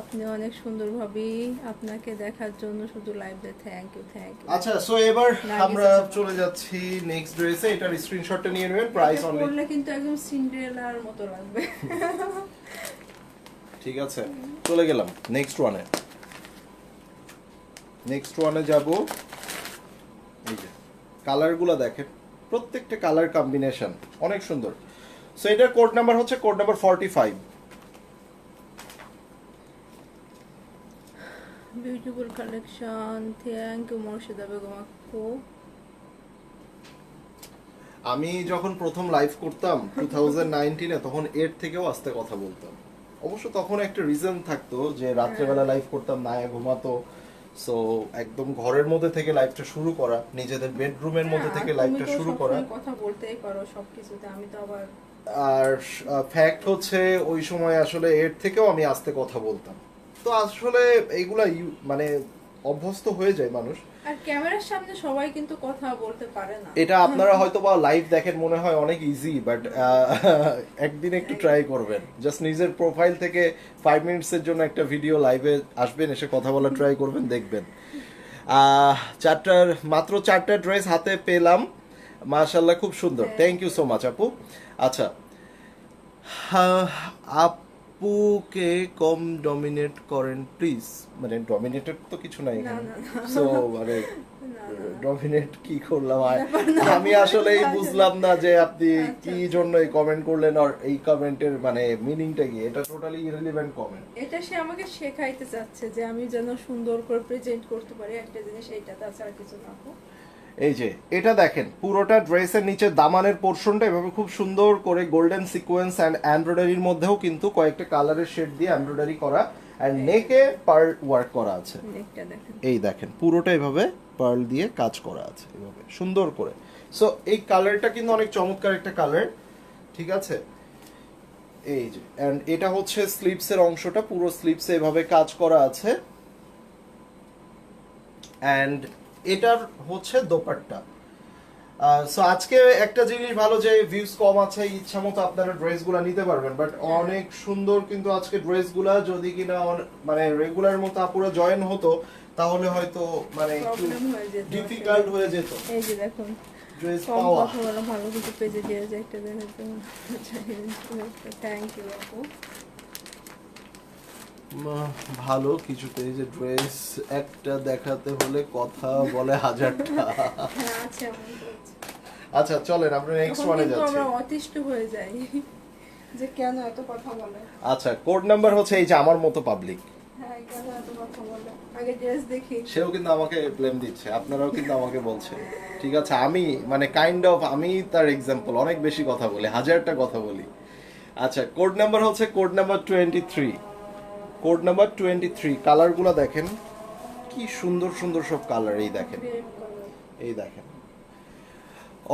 আপনি অনেক সুন্দর ভাবি, আপনাকে দেখার জন্য শুধু লাইভে থ্যাংক ইউ থ্যাংক ইউ। আচ্ছা, সো এবার নার্গিস আমরা আপু। চলে যাচ্ছি নেক্সট ড্রেসে, এটার স্ক্রিনশটটা নিয়ে নেবেন, প্রাইস অনলি। পরলে কিন্তু একদম সিন্ডারেলার মতো লাগবে। ঠিক আছে, চলে গেলাম নেক্সট ওয়ানে। নেক্সট ওয়ানে যাব। এই যে কালারগুলো দেখেন, প্রত্যেকটা কালার কম্বিনেশন অনেক সুন্দর। সো এটার কোড নাম্বার হচ্ছে code number 45। Beautiful collection, thank you Morsheda Begum আপু। আমি যখন প্রথম লাইভ করতাম 2019-এ, তখন এর থেকেও আস্তে কথা বলতাম। অবশ্য তখন একটা রিজন থাকতো যে রাত্রেবেলা লাইভ করতাম, নায়া ঘুমাতো, সো একদম ঘরের মধ্যে থেকে লাইভটা শুরু করা, নিজেদের বেডরুমের মধ্যে থেকে লাইভটা শুরু করা। কথা বলতেই পারো সবকিছুতে, আমি তো আবার আর ফ্যাক্ট হচ্ছে ওই সময় আসলে এর থেকেও আমি আস্তে কথা বলতাম। তো আসলে এইগুলা মানে অভ্যস্ত হয়ে যায় মানুষ। আর ক্যামেরার সামনে সবাই কিন্তু কথা বলতে পারে না। এটা আপনারা হয়তো বা লাইভ দেখেন মনে হয় অনেক ইজি, বাট একদিন একটু ট্রাই করবেন, জাস্ট নিজের প্রোফাইল থেকে 5 মিনিটসের জন্য একটা ভিডিও লাইভে আসবেন, এসে কথা বলা ট্রাই করবেন, দেখবেন। মাত্র 4টা ড্রেস হাতে পেলাম, মাশাআল্লাহ খুব সুন্দর, থ্যাংক ইউ সো মাচ আপু। আচ্ছা, আপুকে কম ডমিনেট করেন প্লিজ, মানে ডমিনেটেড তো কিছু নাই এখানে, সো মানে ডমিনেট কি করলাম আমি আসলেই বুঝলাম না যে আপনি কি জন্য এই কমেন্ট করলেন, আর এই কমেন্টের মানে মিনিংটা কি, এটা টোটালি ইররিলেভেন্ট কমেন্ট। এটা সে আমাকে শেখাইতে চাচ্ছে যে আমি যেন সুন্দর করে প্রেজেন্ট করতে পারি একটা জিনিস, এইটা তাছাড়া কিছু না আপু। এই যে এটা দেখেন, পুরোটা ড্রেসের নিচে দামানের পোরশনটা এভাবে খুব সুন্দর করে গোল্ডেন সিকোয়েন্স এন্ড এমব্রয়ডারির মধ্যেও কিন্তু কয়েকটা কালারের শেড দিয়ে এমব্রয়ডারি করা, এন্ড নেকে পার্ল ওয়ার্ক করা আছে। নেকটা দেখেন, এই দেখেন পুরোটা এভাবে পার্ল দিয়ে কাজ করা আছে এভাবে সুন্দর করে। সো এই কালারটা কিন্তু অনেক চমৎকার একটা কালার, ঠিক আছে। এই যে এন্ড এটা হচ্ছে স্লিভসের অংশটা, পুরো স্লিভসে এভাবে কাজ করা আছে, এন্ড এটার হচ্ছে দোপাট্টা। সো আজকে একটা জিনিস ভালো যে ভিউজ কম আছে, ইচ্ছা মতো আপনারা ড্রেসগুলো নিতে পারবেন, বাট অনেক সুন্দর কিন্তু আজকে ড্রেসগুলা, যদি কিনা মানে রেগুলার মতো আপুরা জয়েন হতো তাহলে হয়তো মানে একটু প্রবলেম হয়ে যেত, ডিফিকাল্ট হয়ে যেত এই যে দেখুন ড্রেস কম পাওয়া। কথা বলা ভালো, কিছু পেজে দিয়ে যায় একটা দেখাতে। থ্যাংক ইউ আপু। ভালো কিছুতে যে ড্রেস একটা দেখাতে হলে কথা বলে হাজারটা। হ্যাঁ আছে, এমন করছে। আচ্ছা চলেন আমরা নেক্সট তখন ওয়ানে কিন্তু যাচ্ছি। আমরা অতিষ্ঠ হয়ে যাই যে কেন এত কথা বলে। আচ্ছা, কোড নাম্বার হচ্ছে এই যে আমার মতো পাবলিক, হ্যাঁ কেন এত কথা বলে, আগে ড্রেস দেখি। সেও কিন্তু আমাকে ব্লেম দিচ্ছে, আপনারাও কিন্তু আমাকে বলছেন, ঠিক আছে। আমি মানে কাইন্ড অফ আমি তার এক্সাম্পল, অনেক বেশি কথা বলি, হাজারটা কথা বলি। আচ্ছা, কোড নাম্বার হচ্ছে কোড নাম্বার 23। কোড নাম্বার 23, কালারগুলো দেখেন কি সুন্দর সুন্দর সব কালার। এই দেখেন, এই দেখেন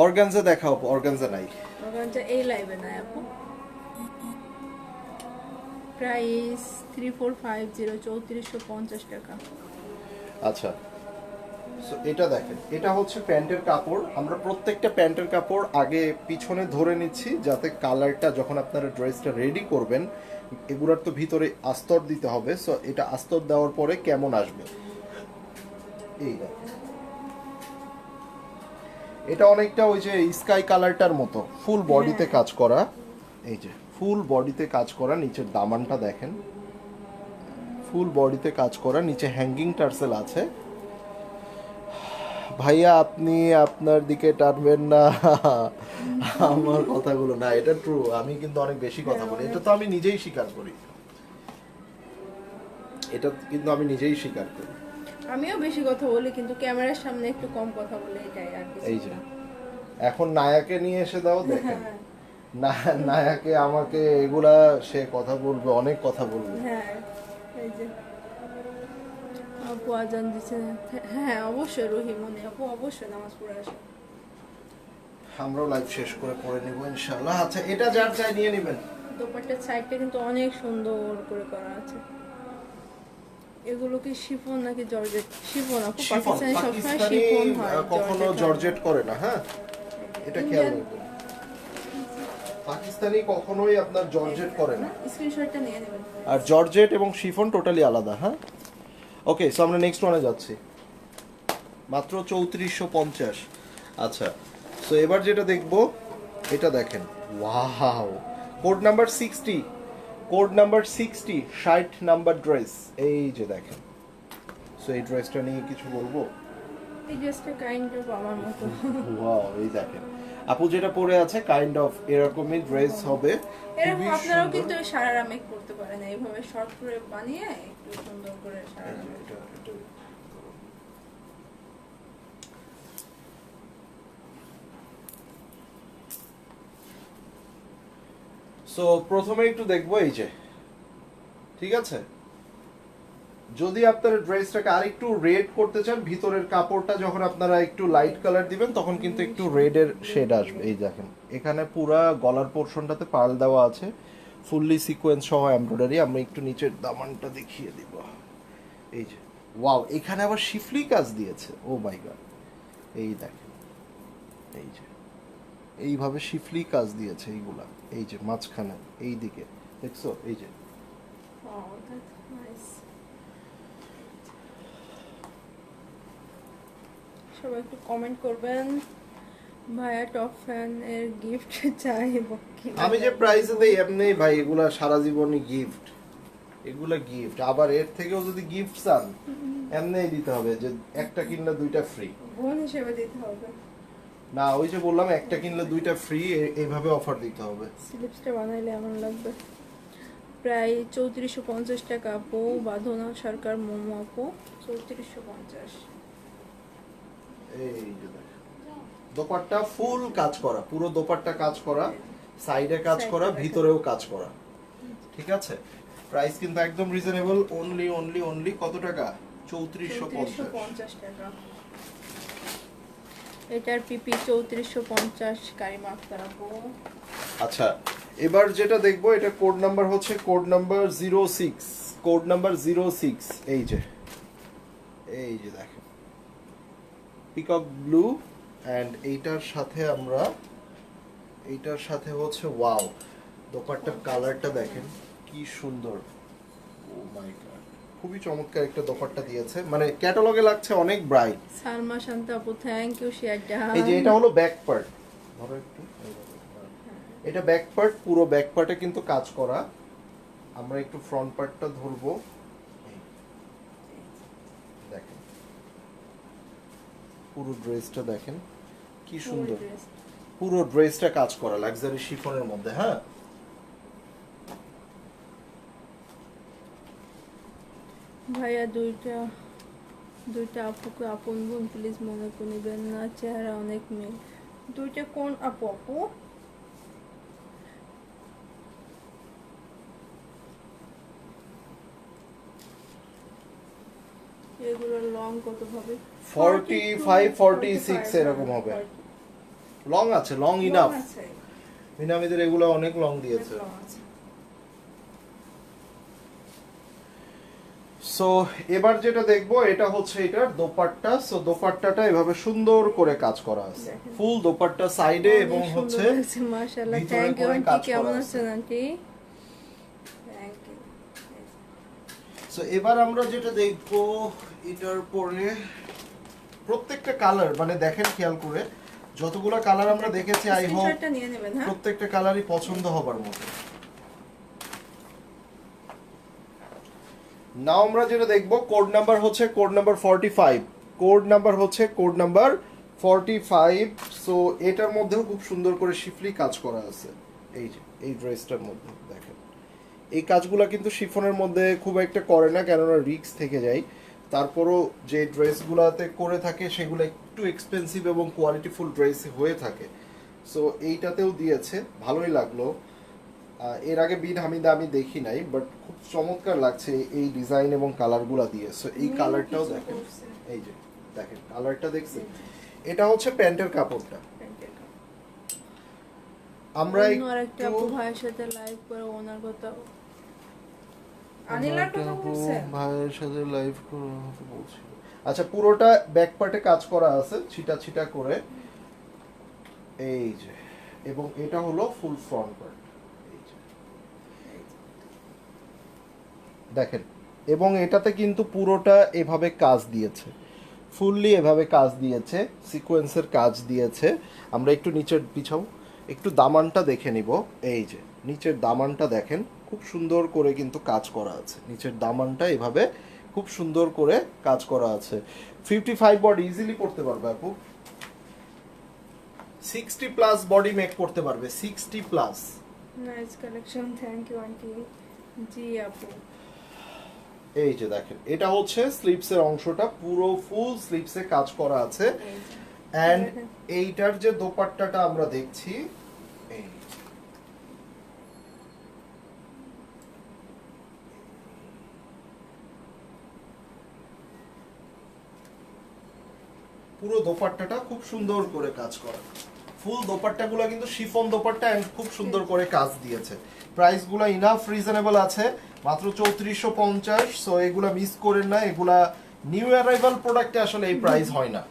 অর্গানজা দেখাও, অর্গানজা নাই, অর্গানজা এই লাইভে নাই আপু। প্রাইস 3450, 3450 টাকা। আচ্ছা সো এটা দেখেন, এটা হচ্ছে প্যান্টের কাপড়। আমরা প্রত্যেকটা প্যান্টের কাপড় আগে পিছনে ধরে নিচ্ছি, যাতে কালারটা যখন আপনারা ড্রেসটা রেডি করবেন, এগুলোর তো ভিতরে আস্তর দিতে হবে। সো এটা আস্তর দেওয়ার পরে কেমন আসবে এই দেখেন। এটা অনেকটা ওই যে স্কাই কালারটার মতো ফুল বডিতে কাজ করা। এই যে ফুল বডিতে কাজ করা, নিচের দামানটা দেখেন, ফুল বডিতে কাজ করা, নিচে হ্যাঙ্গিং টার্সেল আছে। ভাইয়া আপনি আপনার দিকে টানবেন না আমার কথাগুলো, না এটা ট্রু, আমি কিন্তু অনেক বেশি কথা বলি, এটা তো আমি নিজেই স্বীকার করি, এটা কিন্তু আমি নিজেই স্বীকার করি। আমিও বেশি কথা বলি, কিন্তু ক্যামেরার সামনে একটু কম কথা বলি, এটাই আর কিছু এই যে না। এখন নায়াকে নিয়ে এসে দাও, দেখেন নায়াকে আমাকে এগুলা সে কথা বলবে, অনেক কথা বলবে। হ্যাঁ, এই যে আপু আজান দিছে। হ্যাঁ অবশ্যই রহিমনি আপু অবশ্যই নামাজ পড়ে আসে। আমরাও লাইভ শেষ করে পড়ে নিব ইনশাআল্লাহ। আচ্ছা এটা যার চাই নিয়ে নেবেন। দোপাট্টার সাইডটা কিন্তু অনেক সুন্দর করে করা আছে। এগুলো কি শিফন নাকি জর্জেট? শিফন আপু, পাকিস্তানি সবসময় শিফন হয়, কখনো জর্জেট করে না। হ্যাঁ এটা খেয়াল রাখবেন, পাকিস্তানি কখনোই আপনার জর্জেট করে না। স্ক্রিনশটটা নিয়ে নেবেন। আর জর্জেট এবং শিফন টোটালি আলাদা। হ্যাঁ ওকে, সো আমরা নেক্সট ওয়ানে যাচ্ছি, মাত্র 3450। আচ্ছা সো এবার যেটা দেখবো এটা দেখেন, wow, code number 60, code number 60, 60 number dress. এই যে দেখেন, সো এই ড্রেসটা নিয়ে কিছু বলবো। এই ড্রেসটা কাইন্ড অফ আমার মতো। ওয়াও, এই দেখেন আপু যেটা পরে আছে কাইন্ড অফ এরকমই ড্রেস হবে। এরকম খুবই আপনারাও সুন্দর। কিন্তু সারারা মেক করতে পারেন, এইভাবে শর্ট করে বানিয়ে একটু সুন্দর করে সারারা মেক। সো প্রথমে একটু দেখবো এই যে, ঠিক আছে, যদি আপনারা ড্রেসটাকে আরেকটু রেড করতে চান, ভিতরের কাপড়টা যখন আপনারা একটু লাইট কালার দিবেন তখন কিন্তু একটু রেডের শেড আসবে। এই দেখেন এখানে পুরা গলার পোরশনটাতে পার্ল দেওয়া আছে, ফুললি সিকোয়েন্স সহ এমব্রয়ডারি। আমরা একটু নিচের দামানটা দেখিয়ে দিব। এই যে ওয়াও, এখানে আবার শিফলি কাজ দিয়েছে, ও মাই গড। এই দেখেন, এই যে এইভাবে শিফলি কাজ দিয়েছে এইগুলা, এই যে মাঝখানে এই দিকে দেখছো, এই যে Wow, that's nice. সবাই একটু কমেন্ট করবেন, ভাইয়া টপ ফ্যান এর গিফট চাই। আমি যে প্রাইসে দেই এমনি ভাই, এগুলা সারা জীবনই গিফট, এগুলা গিফট। আবার এর থেকেও যদি গিফট চান এমনিই দিতে হবে, যে একটা কিনলে দুইটা ফ্রি। বোন হিসেবে দিতে হবে না ওই যে বললাম একটা কিনলে দুইটা ফ্রি, এইভাবে অফার দিতে হবে। স্লিপসটা বানাইলে এমন লাগবে। প্রায় 3450 টাকা আপু, বাঁধনা সরকার মোমো আপু, 3450। এই যে দেখেন দোপাট্টা ফুল কাজ করা, পুরো দোপাট্টা কাজ করা, সাইডে কাজ করা, ভিতরেও কাজ করা, ঠিক আছে। প্রাইস কিন্তু একদম রিজনেবল, অনলি অনলি অনলি কত টাকা? 3450 টাকা। এটার পিপি 3450, কারিমা আক্তার আপু। আচ্ছা এবার যেটা দেখবো, এটা কোড নাম্বার হচ্ছে কোড নাম্বার 06, কোড নাম্বার 06। এই যে, এই যে দেখেন পিকক ব্লু, এন্ড এইটার সাথে আমরা, এইটার সাথে হচ্ছে ওয়াও, দোপাট্টার কালারটা দেখেন কি সুন্দর, ও মাই গড, খুবই চমৎকার একটা দোপাট্টা দিয়েছে, মানে ক্যাটালগে লাগছে অনেক ব্রাইট। সালমা শান্ত আপু, থ্যাংক ইউ শেয়ার ডান। এই যে এটা হলো ব্যাক পার্ট, ধরো একটু, এটা ব্যাক পার্ট, পুরো ব্যাক পার্টে কিন্তু কাজ করা। আমরা একটু ফ্রন্ট পার্টটা ধরবো, দেখেন পুরো ড্রেসটা দেখেন কি সুন্দর, পুরো ড্রেসটা কাজ করা লাক্সারি শিফনের মধ্যে। হ্যাঁ ভাইয়া দুইটা আপুকে আপন বোন প্লিজ মনে করিবেন না, চেহারা অনেক মিল। দুইটা কোন আপু? আপু এগুলো লং কত হবে? 45 46 এরকম হবে, লং আছে, লং ইনাফ। মিনামিদের এগুলো অনেক লং দিয়েছে। সো সো এবার যেটা দেখবো এটা হচ্ছে এটার দোপাট্টা। সো দোপাট্টাটা এভাবে সুন্দর করে কাজ করা আছে, দেখেন। ফুল দোপাট্টা সাইডে এবং হচ্ছে মাশাআল্লাহ। ভিতরে থ্যাংক ইউ করে আন্টি, কাজ করা কেমন আছে। আছেন আন্টি? Thank you. সো এবার আমরা যেটা দেখবো এটার পরে প্রত্যেকটা কালার, মানে দেখেন খেয়াল করে যতগুলো কালার আমরা দেখেছি আই হোপ স্ক্রিনশটটা নিয়ে নেবেন। হ্যাঁ, প্রত্যেকটা কালারই পছন্দ হবার মতো। নাও আমরা যেটা দেখবো কোড নাম্বার হচ্ছে কোড নাম্বার 45, কোড নাম্বার হচ্ছে কোড নাম্বার 45। সো এটার মধ্যেও খুব সুন্দর করে শিফলি কাজ করা আছে। এই যে এই ড্রেসটার মধ্যে দেখেন এই কাজগুলো কিন্তু শিফনের মধ্যে খুব একটা করে না, কেননা রিস্ক থেকে যায়। তারপরও যে ড্রেসগুলোতে করে থাকে সেগুলো একটু এক্সপেন্সিভ এবং কোয়ালিটিফুল ড্রেস হয়ে থাকে। সো এইটাতেও দিয়েছে, ভালোই লাগলো। এর আগে বিন হামিদা আমি দেখি নাই, বাট খুব চমৎকার লাগছে এই ডিজাইন এবং কালারগুলো দিয়ে। সো এই কালারটাও দেখেন, এই যে দেখেন কালারটা দেখছেন, এটা হচ্ছে প্যান্টের কাপড়টা। আমরা অন্য আরেকটা আপু ভাইয়ের সাথে লাইভ করে ওনার কথা, আনিলার কথা বলছেন। ভাইয়ের সাথে লাইভ করে বলছি। আচ্ছা, পুরোটা ব্যাক পার্টে কাজ করা আছে ছিটা ছিটা করে, এই যে, এবং এটা হলো ফুল ফ্রন্ট পার্ট, এই যে দেখেন। এবং এটাতে কিন্তু পুরোটা এভাবে কাজ দিয়েছে, ফুললি এভাবে কাজ দিয়েছে, সিকোয়েন্সের কাজ দিয়েছে। আমরা একটু নিচের পিছাও, একটু দামানটা দেখে নিব। এই যে নিচের দামানটা দেখেন, খুব সুন্দর করে কিন্তু কাজ করা আছে। নিচের দামানটা এভাবে খুব সুন্দর করে কাজ করা আছে। 55 বডি ইজিলি করতে পারবে আপু, 60 প্লাস বডি মেক করতে পারবে, 60 plus. Nice collection, thank you aunty. জি আপু, এই যে দেখেন এটা হচ্ছে স্লিপসের অংশটা, পুরো ফুল স্লিপসে কাজ করা আছে। এন্ড এইটার যে দোপাট্টাটা আমরা দেখছি, এই পুরো দোপাট্টাটা খুব সুন্দর করে কাজ করা। ফুল দোপাট্টাগুলো কিন্তু শিফন দোপাট্টা এন্ড খুব সুন্দর করে কাজ দিয়েছে। প্রাইসগুলো ইনাফ রিজনেবল আছে, মাত্র 3450। সো এগুলা মিস করেন না, এগুলা নিউ অ্যারাইভাল প্রোডাক্টে আসলে এই প্রাইস হয় না।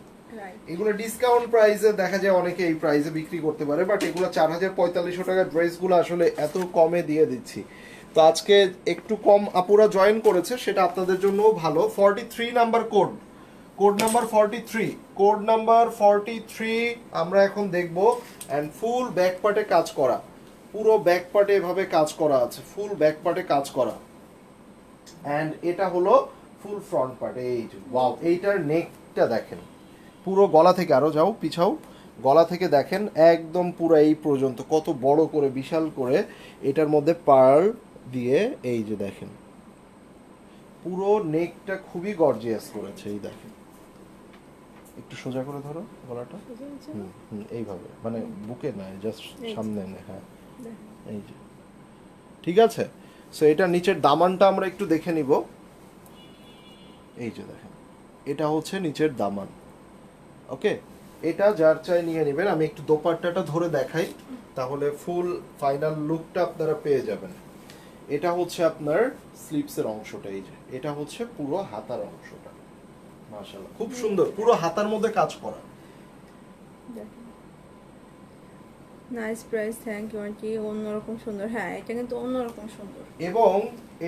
এগুলো ডিসকাউন্ট প্রাইসে দেখা যায় অনেকে এই প্রাইসে বিক্রি করতে পারে, বাট এগুলো 4000-4500 টাকার ড্রেসগুলো আসলে এত কমে দিয়ে দিচ্ছি। তো আজকে একটু কম আপুরা জয়েন করেছে, সেটা আপনাদের জন্যও ভালো। 43 number code, code number 43, code number 43 আমরা এখন দেখব। এন্ড ফুল ব্যাক পার্টে কাজ করা, পুরো ব্যাক পার্টে এভাবে কাজ করা আছে, ফুল ব্যাক পার্টে কাজ করা। এন্ড এটা হলো ফুল ফ্রন্ট পার্ট। এই যে ওয়াও, এইটার নেকটা দেখেন, পুরো গলা থেকে, আরো যাও পিছাও, গলা থেকে দেখেন একদম পুরো এই পর্যন্ত কত বড় করে বিশাল করে এটার মধ্যে পার্ল দিয়ে, এই যে দেখেন পুরো নেকটা খুবই গর্জিয়াস করেছে। এই দেখেন, একটু সোজা করে ধরো গলাটা, এইভাবে, মানে বুকে না, জাস্ট সামনে না, হ্যাঁ এই যে, ঠিক আছে। সো এটা নিচের দামানটা আমরা একটু দেখে নিব। এই যে দেখেন এটা হচ্ছে নিচের দামান। ওকে, এটা যার চাই নিয়ে নেবেন। আমি একটু দোপাট্টাটা ধরে দেখাই, তাহলে ফুল ফাইনাল লুকটা আপনারা পেয়ে যাবেন। এটা হচ্ছে আপনার স্লিপসের অংশটা, এই যে এটা হচ্ছে পুরো হাতার অংশটা। মাশাআল্লাহ খুব সুন্দর, পুরো হাতার মধ্যে কাজ করা। Nice price, thank you aunty. অন্যরকম সুন্দর, হ্যাঁ এটা কিন্তু অন্যরকম সুন্দর। এবং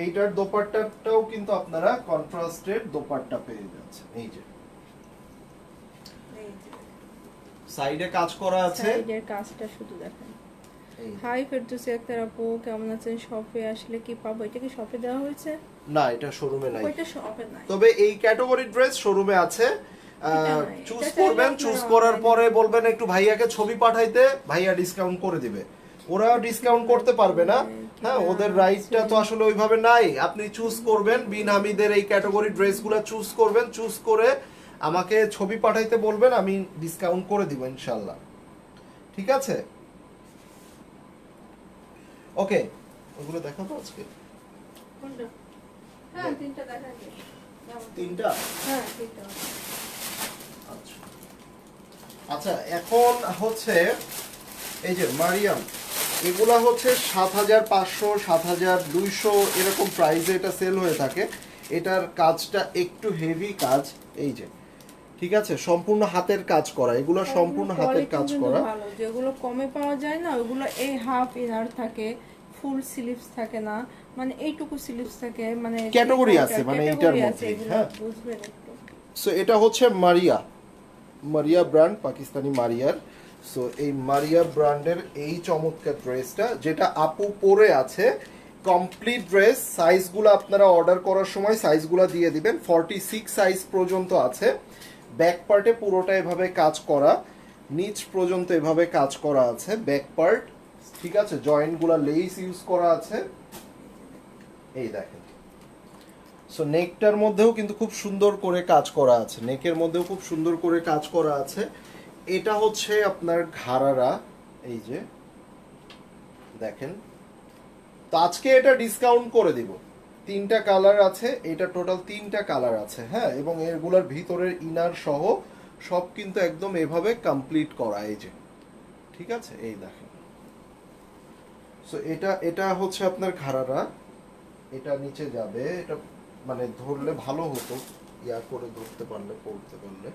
এইটার দোপাট্টাটাও কিন্তু আপনারা কন্ট্রাস্টেড দোপাট্টা পেয়ে যাচ্ছেন। এই যে সাইডে কাজ করা আছে, সাইডের কাজটা শুধু দেখেন। হাই ফেরদৌসী আক্তার আপু, কেমন আছেন? শপে আসলে কি পাবো? এটা কি শপে দেওয়া হয়েছে? না, এটা শোরুমে নাই, ওইটা শপে নাই, তবে এই ক্যাটাগরি ড্রেস শোরুমে আছে। চুজ করবেন, চুজ করার পরে বলবেন একটু ভাইয়াকে ছবি পাঠাইতে, ভাইয়া ডিসকাউন্ট করে দিবে। ওরা ডিসকাউন্ট করতে পারবে না, হ্যাঁ ওদের রাইটটা তো আসলে ওইভাবে নাই। আপনি চুজ করবেন, বিন হামিদের এই ক্যাটাগরি ড্রেসগুলো চুজ করবেন, চুজ করে আমাকে ছবি পাঠাইতে বলবেন, আমি ডিসকাউন্ট করে দিব ইনশাআল্লাহ, ঠিক আছে? ওকে, ওগুলো দেখাবো আজকে। কোনটা? হ্যাঁ তিনটা দেখাই। তিনটা? হ্যাঁ তিনটা। আচ্ছা আচ্ছা, এখন হচ্ছে এই যে মারিয়াম, এগুলা হচ্ছে 7500, 7200 এরকম প্রাইসে এটা সেল হয়ে থাকে। এটার কাজটা একটু হেভি কাজ, এই যে ঠিক আছে, সম্পূর্ণ হাতের কাজ করা, এগুলো সম্পূর্ণ হাতের কাজ করা। ভালো, যেগুলো কমে পাওয়া যায় না ওগুলো এই হাফ ইনার থাকে, ফুল স্লিভস থাকে না, মানে এইটুকু স্লিভস থাকে, মানে ক্যাটাগরি আছে মানে এটার মধ্যে, হ্যাঁ বুঝবেন একটু। সো এটা হচ্ছে মারিয়া ব্র্যান্ড, পাকিস্তানি মারিয়ার। সো এই মারিয়া ব্র্যান্ডের এই চমৎকার ড্রেসটা যেটা আপু পরে আছে, কমপ্লিট ড্রেস। সাইজগুলো আপনারা অর্ডার করার সময় সাইজগুলো দিয়ে দিবেন, 46 সাইজ পর্যন্ত আছে। ব্যাক পার্টে পুরোটা এভাবে কাজ করা, নিচ পর্যন্ত এভাবে কাজ করা আছে ব্যাক পার্ট, ঠিক আছে। জয়েন্টগুলো লেস ইউজ করা আছে, এই দেখেন। সো নেকটার মধ্যেও কিন্তু খুব সুন্দর করে কাজ করা আছে, নেকের মধ্যেও খুব সুন্দর করে কাজ করা আছে। এটা হচ্ছে আপনার ঘাড়ারা, এই যে দেখেন। তো আজকে এটা ডিসকাউন্ট করে দিব, 3টা কালার আছে, এটা টোটাল 3টা কালার আছে, হ্যাঁ। এবং এগুলোর ভিতরের ইনার সহ সব কিন্তু একদম এভাবে কমপ্লিট করা, এই যে ঠিক আছে, এই দেখেন। সো এটা হচ্ছে আপনার ঘাড়ারা, এটা নিচে যাবে, এটা মানে ধরলে ভালো হতো, ইয়া করে ধরতে পারলে, পড়তে পারলে।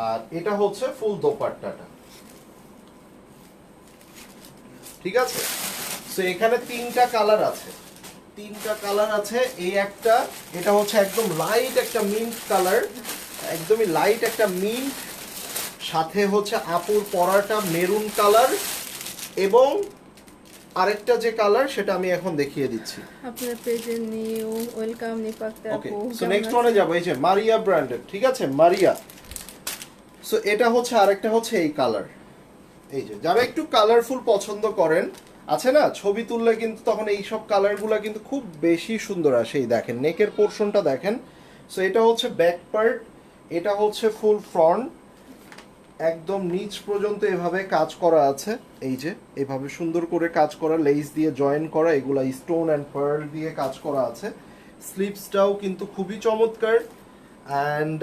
আর এটা হচ্ছে ফুল দোপাট্টাটা, ঠিক আছে। সো এখানে 3টা কালার আছে, 3টা কালার আছে। এই একটা, এটা হচ্ছে একদম লাইট একটা মিন্ট কালার, একদমই লাইট একটা মিন্ট, সাথে হচ্ছে আপুর পরাটা মেরুন কালার, এবং আরেকটা যে কালার সেটা আমি এখন দেখিয়ে দিচ্ছি। আপনার পেজে নিউ ওয়েলকাম নিপাক্তা ওকে, আপু। সো নেক্সট ওয়ানে যাব, এই যে মারিয়া ব্র্যান্ডের, ঠিক আছে, মারিয়া। সো এটা হচ্ছে আরেকটা হচ্ছে এই কালার, এই যে যারা একটু কালারফুল পছন্দ করেন, আছে না ছবি তুললে কিন্তু তখন এই সব কালারগুলো কিন্তু খুব বেশি সুন্দর আসে। এই দেখেন নেকের পোরশনটা দেখেন। সো এটা হচ্ছে ব্যাক পার্ট, এটা হচ্ছে ফুল ফ্রন্ট, একদম নিচ পর্যন্ত এভাবে কাজ করা আছে, এই যে এভাবে সুন্দর করে কাজ করা, লেস দিয়ে জয়েন করা, এগুলা স্টোন অ্যান্ড পার্ল দিয়ে কাজ করা আছে। স্লিভসটাও কিন্তু খুবই চমৎকার। অ্যান্ড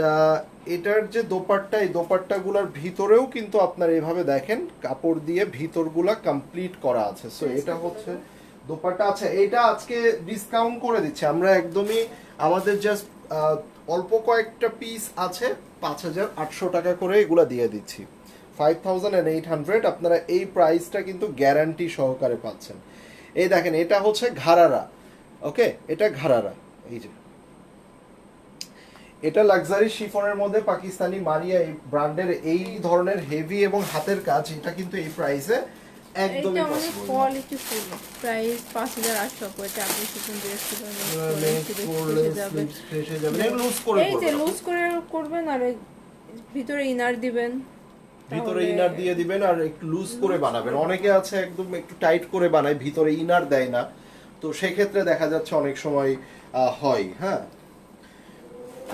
এটার যে দোপাট্টা, এই দোপাট্টাগুলোর ভিতরেও কিন্তু আপনার এভাবে দেখেন কাপড় দিয়ে ভিতরগুলা কমপ্লিট করা আছে। সো এটা হচ্ছে দোপাট্টা। আচ্ছা, এটা আজকে ডিসকাউন্ট করে দিচ্ছে আমরা, একদমই আমাদের জাস্ট অল্প কয়েকটা পিস আছে, 5,800 টাকা করে এগুলা দিয়ে দিচ্ছি, 5,800। আপনারা এই প্রাইসটা কিন্তু গ্যারান্টি সহকারে পাচ্ছেন। এই দেখেন এটা হচ্ছে ঘাড়ারা, ওকে, এটা ঘাড়ারা, এই যে এটা লাক্সারি শিফনের মধ্যে পাকিস্তানি মারিয়া এই ব্র্যান্ডের এই ধরনের হেভি এবং হাতের কাজ, এটা কিন্তু এই প্রাইসে একদমই এটা অনেক পসিবল না। কোয়ালিটি ফুল, প্রাইস 5,800 করে, আপনি শুধু ড্রেস এই যে লুজ করে করবেন, আর ভিতরে ইনার দিবেন, ভিতরে ইনার দিয়ে দিবেন আর একটু লুজ করে বানাবেন। অনেকে আছে একদম একটু টাইট করে বানায়, ভিতরে ইনার দেয় না, তো সেক্ষেত্রে দেখা যাচ্ছে অনেক সময় হয়, হ্যাঁ।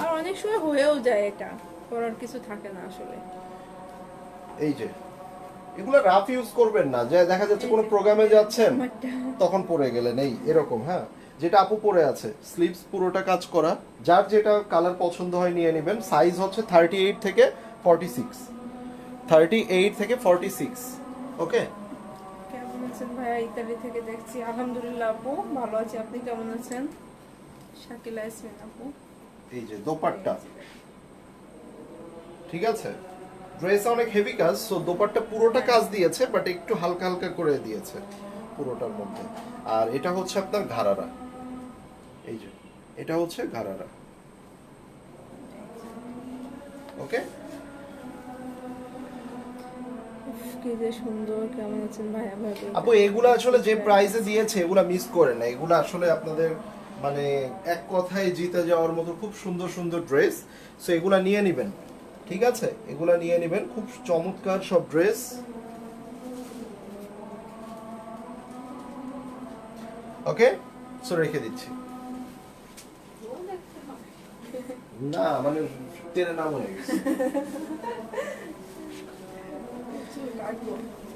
আর অনেক সময় হয়েও যায়, এটা করার কিছু থাকে না আসলে। এই যে এগুলো রাফ ইউজ করবেন না, যে দেখা যাচ্ছে কোনো প্রোগ্রামে যাচ্ছেন তখন পরে গেলেন, এই এরকম, হ্যাঁ। যেটা আপু পরে আছে, স্লিভস পুরোটা কাজ করা, যার যেটা কালার পছন্দ হয় নিয়ে নেবেন। সাইজ হচ্ছে 38 থেকে 46, 38 থেকে 46, ওকে। কেমন আছেন ভাইয়া? ইতালি থেকে দেখছি। আলহামদুলিল্লাহ আপু, ভালো আছি। আপনি কেমন আছেন? শাকিলা ইয়াসমিন আপু। এই যে দোপাট্টা, ঠিক আছে। ড্রেস অনেক হেভি কাজ, সো দোপাট্টা পুরোটা কাজ দিয়েছে, বাট একটু হালকা হালকা করে দিয়েছে পুরোটার মধ্যে। আর এটা হচ্ছে আপনার ঘাড়ারা, এই যে এটা হচ্ছে ঘাড়ারা, ওকে। কি যে সুন্দর। কেমন আছেন ভাইয়া? ভালো। আপু এগুলা আসলে যে প্রাইসে দিয়েছে এগুলা মিস করে না, এগুলা আসলে আপনাদের মানে এক কথায় জিতে যাওয়ার মতো খুব সুন্দর সুন্দর ড্রেস। সো এগুলা নিয়ে নেবেন, ঠিক আছে, এগুলা নিয়ে নেবেন, খুব চমৎকার সব ড্রেস, ওকে। সো রেখে দিচ্ছি, না মানে তেরে নাম হয়ে গেছে,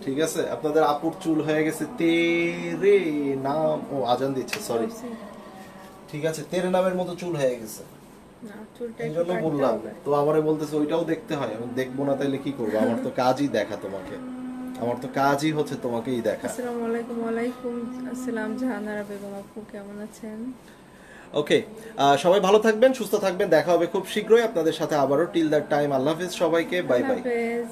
ঠিক আছে। আপনাদের আপুর চুল হয়ে গেছে তেরে নাম, ও আজান দিচ্ছে, সরি, ঠিক আছে, তেরে নামের মতো চুল হয়ে গেছে, না চুলটা এই একটু জন্য কাটতে বললাম। হবে। তো আমারে বলতেছে ওইটাও দেখতে হয়, আমি দেখবো না তাইলে কি করবো? আমার তো কাজই দেখা তোমাকে, আমার তো কাজই হচ্ছে তোমাকেই দেখা। আসসালামু আলাইকুম। ওয়ালাইকুম আসসালাম। জাহানারা বেগম আপু কেমন আছেন? ওকে, সবাই ভালো থাকবেন, সুস্থ থাকবেন, দেখা হবে খুব শীঘ্রই আপনাদের সাথে আবারও। টিল দ্যাট টাইম, আল্লাহ হাফিজ সবাইকে, বাই বাই। হাফেজ।